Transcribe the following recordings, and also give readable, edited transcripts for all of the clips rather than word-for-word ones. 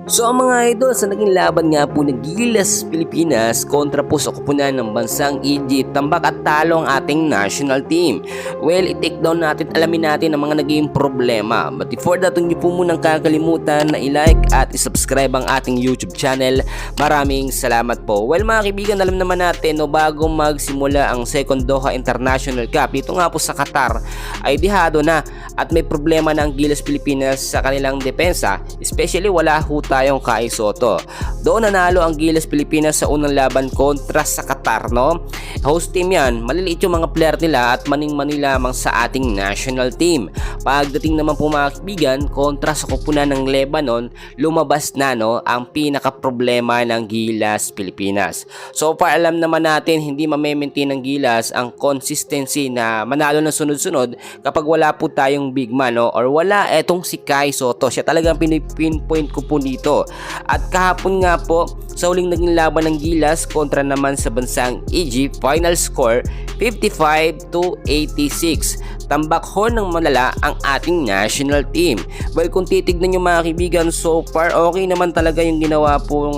So mga idol, sa naging laban nga po ng Gilas Pilipinas kontra po sa kupunan ng bansang Egypt, tambak at talo ang ating national team. Well, i-take down natin, alamin natin ang mga naging problema. But before that, huwag niyo po munang kakalimutan na i-like at i-subscribe ang ating YouTube channel. Maraming salamat po. Well mga kaibigan, alam naman natin no, bago magsimula ang second Doha International Cup dito nga po sa Qatar ay dihado na at may problema na ang Gilas Pilipinas sa kanilang depensa, especially wala ho tayong Kai Sotto. Doon nanalo ang Gilas Pilipinas sa unang laban kontra sa Qatar, no? Host team yan, maliliit yung mga player nila at maning-mani lamang sa ating national team. Pagdating naman po mga kaibigan, kontra sa kupunan ng Lebanon, lumabas na no, ang pinaka-problema ng Gilas Pilipinas. So far alam naman natin hindi ma-maintain ng Gilas ang consistency na manalo ng sunod-sunod kapag wala po tayong big man, no? Or wala etong si Kai Sotto. Siya talagang pinpoint ko po dito. At kahapon nga po sa huling naging laban ng Gilas kontra naman sa bansang Egypt, final score 55-86. Tambak ho ng malala ang ating national team. Well, kung titignan nyo mga kaibigan, so far okay naman talaga yung ginawa pong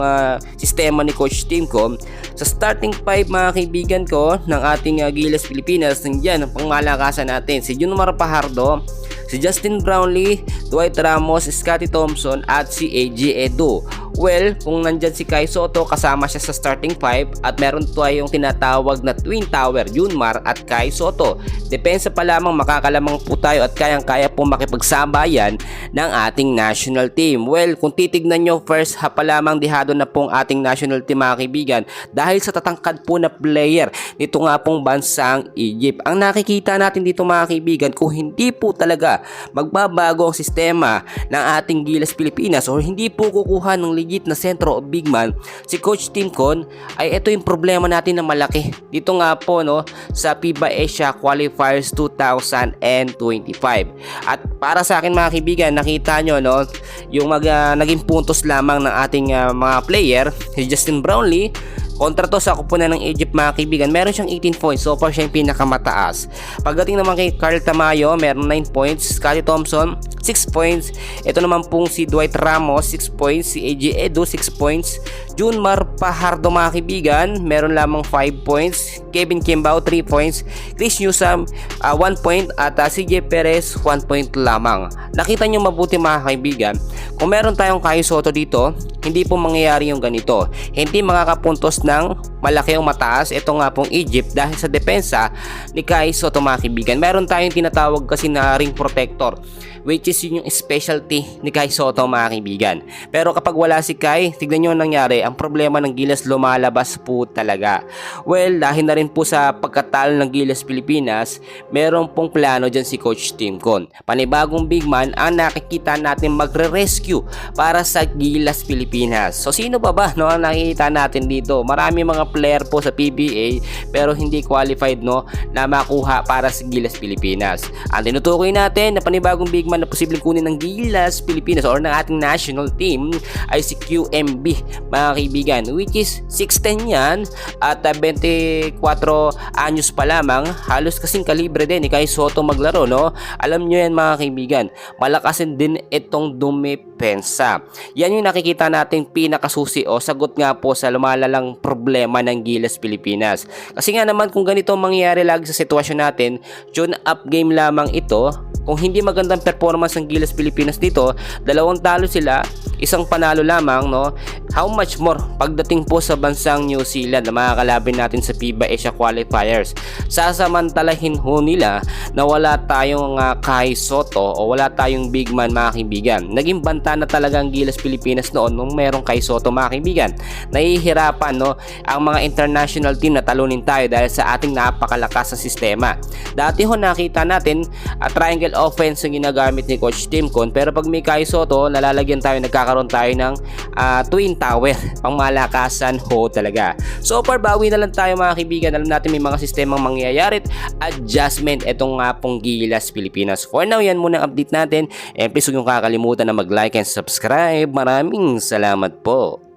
sistema ni Coach Team ko. Sa starting 5 mga kaibigan ko ng ating Gilas Pilipinas, nandiyan ang pangmalakasan natin si Junmar Fajardo, si Justin Brownlee, Dwight Ramos, Scotty Thompson at si AJ Edu. Well, kung nandyan si Kai Sotto, kasama siya sa starting 5 at meron tayong tinatawag na Twin Tower, Junmar at Kai Sotto. Depensa pa lamang makakalamang po tayo at kayang-kaya po makipagsabayan ng ating national team. Well, kung titignan nyo, first half pa lamang dihado na pong ating national team mga kaibigan dahil sa tatangkad po na player nito nga pong bansang Egypt. Ang nakikita natin dito mga kaibigan, kung hindi po talaga magbabago ang sistema ng ating Gilas Pilipinas or hindi po kukuha ng legit na sentro o big man si Coach Tim Con, ay ito yung problema natin na malaki dito nga po no sa FIBA Asia Qualifiers 2025. At para sa akin mga kaibigan, nakita nyo no yung naging puntos lamang ng ating mga player, si Justin Brownlee kontra to sa kupunan ng Egypt mga kaibigan, meron siyang 18 points. So far siya yung pinakamataas. Pagdating naman kay Carl Tamayo, meron 9 points. Scotty Thompson, 6 points. Ito naman pong si Dwight Ramos, 6 points. Si AJ Edu, 6 points. Junmar Fajardo mga kaibigan, meron lamang 5 points. Kevin Kimbao, 3 points. Chris Newsome, 1 point. At CJ Perez, 1 point lamang. Nakita nyo mabuti mga kaibigan, kung meron tayong Kai Sotto dito, hindi po mangyayari yung ganito. Hindi makakapuntos ng malaki o mataas ito nga pong Egypt dahil sa depensa ni Kai Sotto mga kaibigan. Meron tayong tinatawag kasi na ring protector, which is yun yung specialty ni Kai Sotto mga kaibigan. Pero kapag wala si Kai, tignan nyo ang nangyari, ang problema ng Gilas lumalabas po talaga. Well, dahil na rin po sa pagkatalo ng Gilas Pilipinas, meron pong plano dyan si Coach Tim Con. Panibagong big man ang nakikita natin magre-rescue para sa Gilas Pilipinas. So sino ba no ang nakikita natin dito? Marami mga player po sa PBA pero hindi qualified no na makuha para sa Gilas Pilipinas. Ang tinutukoy natin na panibagong big man na posibleng kunin ng Gilas Pilipinas or ng ating national team ay si QMB mga kaibigan, which is 6'10 yan at 24 anyos pa lamang, halos kasing kalibre din ni Kai Sotto maglaro no. Alam nyo yan mga kaibigan, malakasin din itong dumepensa. Yan yung nakikita nating pinakasusi o sagot nga po sa lumalalang problema ng Gilas Pilipinas. Kasi nga naman kung ganito mangyayari lagi sa sitwasyon natin, tune up game lamang ito. Kung hindi magandang performance ng Gilas Pilipinas dito, 2 talo sila, 1 panalo lamang no. How much more pagdating po sa bansang New Zealand na makakalaban natin sa FIBA Asia Qualifiers. Sasamantalahin ho nila na wala tayong Kai Sotto o wala tayong big man mga kaibigan. Naging banta na talaga ang Gilas Pilipinas noon nung merong Kai Sotto mga kaibigan. Nahihirapan no ang mga international team na talunin tayo dahil sa ating napakalakas na sistema. Dati ho nakita natin triangle offense ang ginagamit ni Coach Tim Con, pero pag may Kai Sotto, nalalagyan tayo, nagkakaroon tayo ng Twin Tower, pang malakasan ho talaga. So far bawi na lang tayo mga kaibigan. Alam natin may mga sistemang mangyayari at adjustment itong nga pong Gilas Pilipinas. For now, yan muna ang update natin. And please huwag yung kakalimutan na mag-like and subscribe. Maraming salamat po.